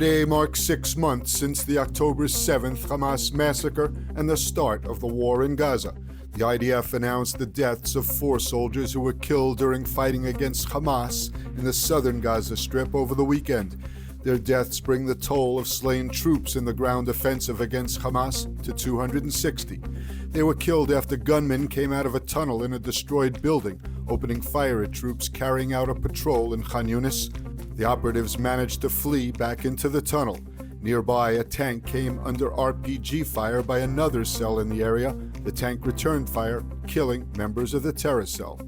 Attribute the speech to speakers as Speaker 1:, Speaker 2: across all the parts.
Speaker 1: Today marks 6 months since the October 7th Hamas massacre and the start of the war in Gaza. The IDF announced the deaths of 4 soldiers who were killed during fighting against Hamas in the southern Gaza Strip over the weekend. Their deaths bring the toll of slain troops in the ground offensive against Hamas to 260. They were killed after gunmen came out of a tunnel in a destroyed building, opening fire at troops carrying out a patrol in Khan Yunis. The operatives managed to flee back into the tunnel. Nearby, a tank came under RPG fire by another cell in the area. The tank returned fire, killing members of the terror cell.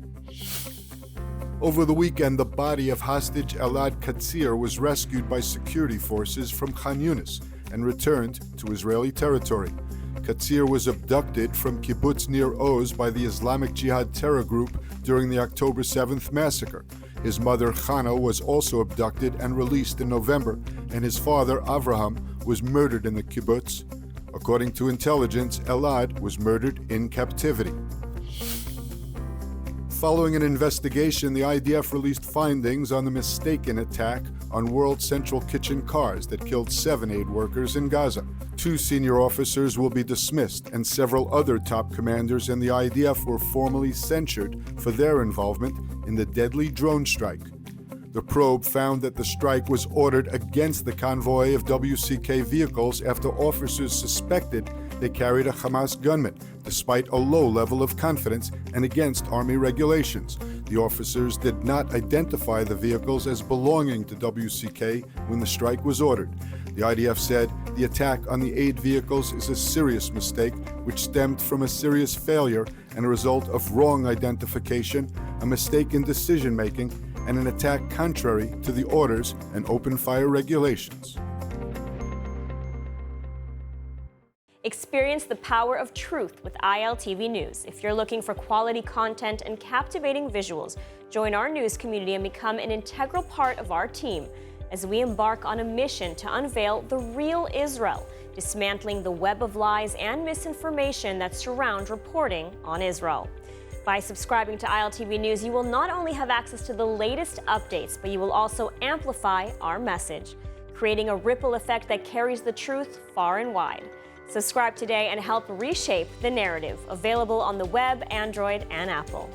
Speaker 1: Over the weekend, the body of hostage Elad Katzir was rescued by security forces from Khan Yunis and returned to Israeli territory. Katzir was abducted from kibbutz Nir Oz by the Islamic Jihad terror group during the October 7th massacre. His mother, Chana, was also abducted and released in November, and his father, Avraham, was murdered in the kibbutz. According to intelligence, Elad was murdered in captivity. Following an investigation, the IDF released findings on the mistaken attack on World Central Kitchen cars that killed 7 aid workers in Gaza. 2 senior officers will be dismissed, and several other top commanders in the IDF were formally censured for their involvement in the deadly drone strike. The probe found that the strike was ordered against the convoy of WCK vehicles after officers suspected they carried a Hamas gunman, despite a low level of confidence and against Army regulations. The officers did not identify the vehicles as belonging to WCK when the strike was ordered. The IDF said the attack on the aid vehicles is a serious mistake which stemmed from a serious failure and a result of wrong identification, a mistake in decision-making, and an attack contrary to the orders and open fire regulations.
Speaker 2: Experience the power of truth with ILTV News. If you're looking for quality content and captivating visuals, join our news community and become an integral part of our team as we embark on a mission to unveil the real Israel, dismantling the web of lies and misinformation that surround reporting on Israel. By subscribing to ILTV News, you will not only have access to the latest updates, but you will also amplify our message, creating a ripple effect that carries the truth far and wide. Subscribe today and help reshape the narrative. Available on the web, Android, and Apple.